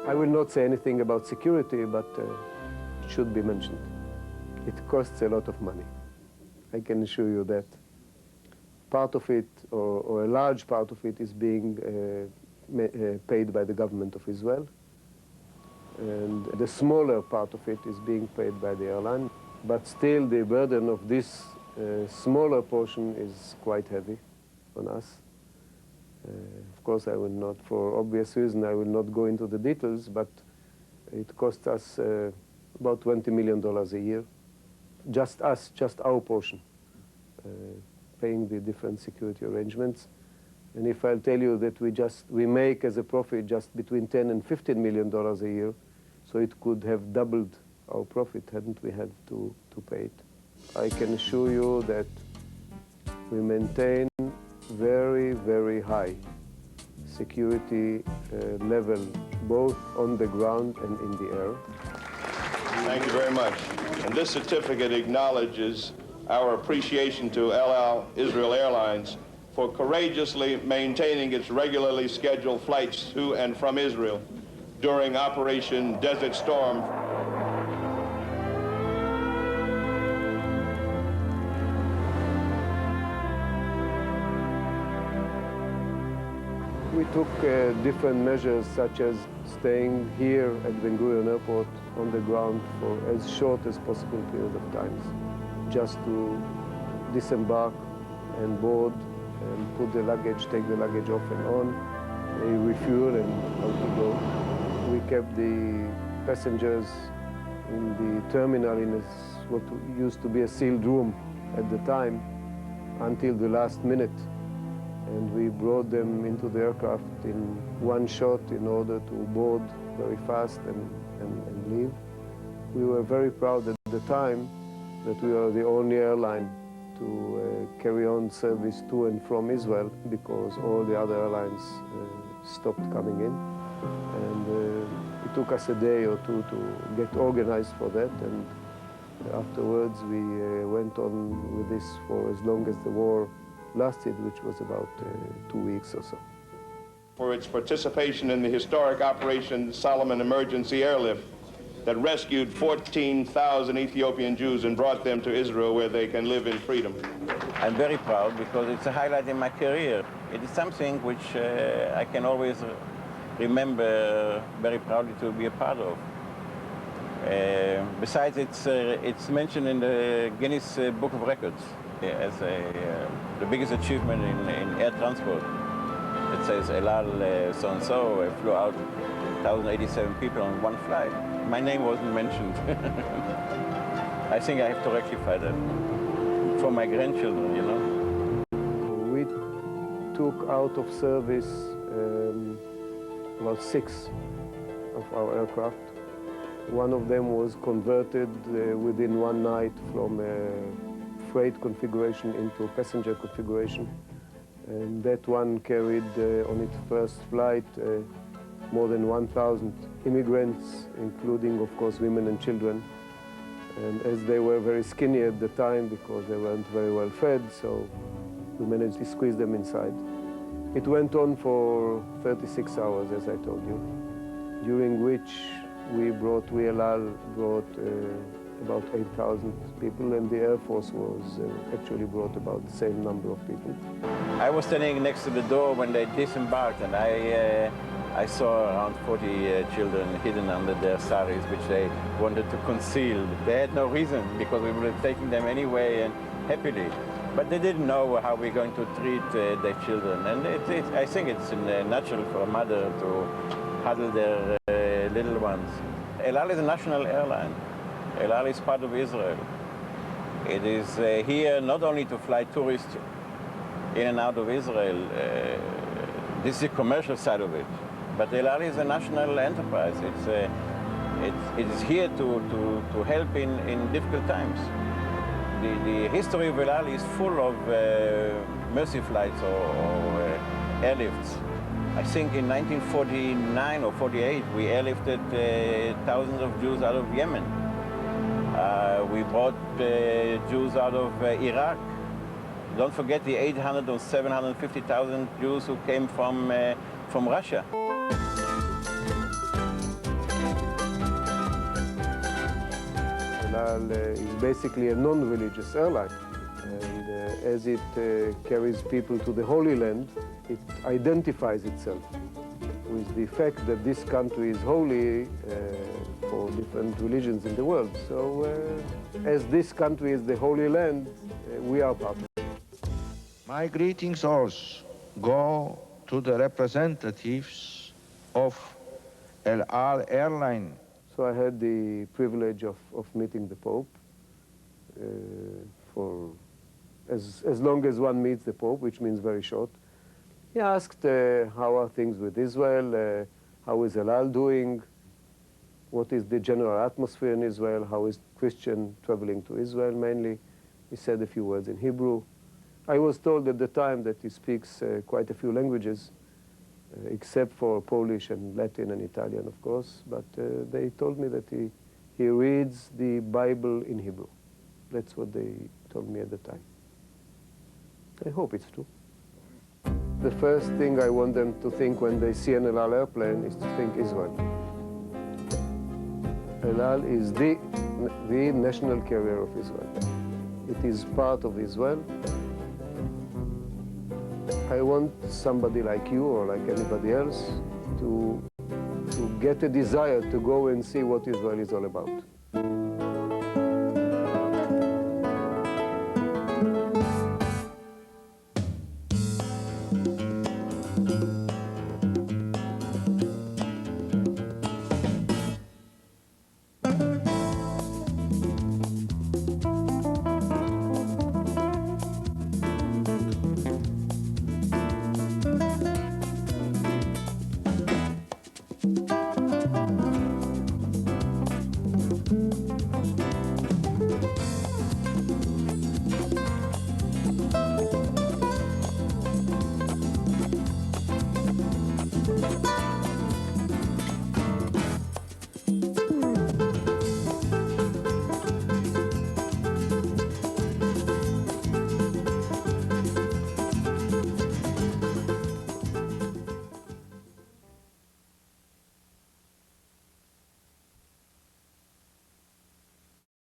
I will not say anything about security, but it should be mentioned. It costs a lot of money. I can assure you that. Part of it, or a large part of it, is being paid by the government of Israel. And the smaller part of it is being paid by the airline. But still, the burden of this smaller portion is quite heavy on us. Of course, I will not, for obvious reason, I will not go into the details, but it costs us about $20 million a year. Just us, just our portion, paying the different security arrangements. And if I'll tell you that we make as a profit just between $10 and $15 million a year, so it could have doubled our profit hadn't we had to pay it. I can assure you that we maintain very, very high security level, both on the ground and in the air. Thank you very much. And this certificate acknowledges our appreciation to El Al Israel Airlines for courageously maintaining its regularly scheduled flights to and from Israel during Operation Desert Storm. We took different measures, such as staying here at Ben Gurion Airport on the ground for as short as possible period of times, just to disembark and board and put the luggage, take the luggage off and on, refuel and out to go. We kept the passengers in the terminal in what used to be a sealed room at the time until the last minute. And we brought them into the aircraft in one shot in order to board very fast and leave. We were very proud at the time that we were the only airline to carry on service to and from Israel, because all the other airlines stopped coming in. And it took us a day or two to get organized for that, and afterwards we went on with this for as long as the war lasted, which was about 2 weeks or so. For its participation in the historic Operation Solomon Emergency Airlift that rescued 14,000 Ethiopian Jews and brought them to Israel, where they can live in freedom. I'm very proud because it's a highlight in my career. It is something which I can always remember very proudly to be a part of. Besides, it's mentioned in the Guinness Book of Records as the biggest achievement in air transport. It says El Al so-and-so flew out 1,087 people on one flight. My name wasn't mentioned. I think I have to rectify that for my grandchildren, you know. We took out of service about 6 of our aircraft. One of them was converted within one night from freight configuration into passenger configuration. And that one carried on its first flight more than 1,000 immigrants, including, of course, women and children. And as they were very skinny at the time because they weren't very well fed, so we managed to squeeze them inside. It went on for 36 hours, as I told you, during which we El Al brought about 8,000 people, and the Air Force actually brought about the same number of people. I was standing next to the door when they disembarked, and I saw around 40 children hidden under their saris, which they wanted to conceal. They had no reason, because we were taking them anyway and happily. But they didn't know how we're going to treat their children. And I think it's natural for a mother to huddle their little ones. El Al is a national airline. El Al is part of Israel. It is here not only to fly tourists in and out of Israel. This is the commercial side of it. But El Al is a national enterprise. It is here to help in difficult times. The history of El Al is full of mercy flights or airlifts. I think in 1949 or 48, we airlifted thousands of Jews out of Yemen. We brought Jews out of Iraq. Don't forget the 800 or 750,000 Jews who came from Russia. El Al is basically a non-religious airline. And as it carries people to the Holy Land, it identifies itself with the fact that this country is holy for different religions in the world. So as this country is the Holy Land, we are part of it. My greetings also go to the representatives of El Al Airline. So I had the privilege of meeting the Pope for as long as one meets the Pope, which means very short. He asked how are things with Israel, how is El Al doing, what is the general atmosphere in Israel, how is Christian traveling to Israel mainly. He said a few words in Hebrew. I was told at the time that he speaks quite a few languages, except for Polish and Latin and Italian, of course, but they told me that he reads the Bible in Hebrew. That's what they told me at the time. I hope it's true. The first thing I want them to think when they see an El Al airplane is to think Israel. El Al is the national carrier of Israel. It is part of Israel. I want somebody like you or like anybody else to get a desire to go and see what Israel is all about.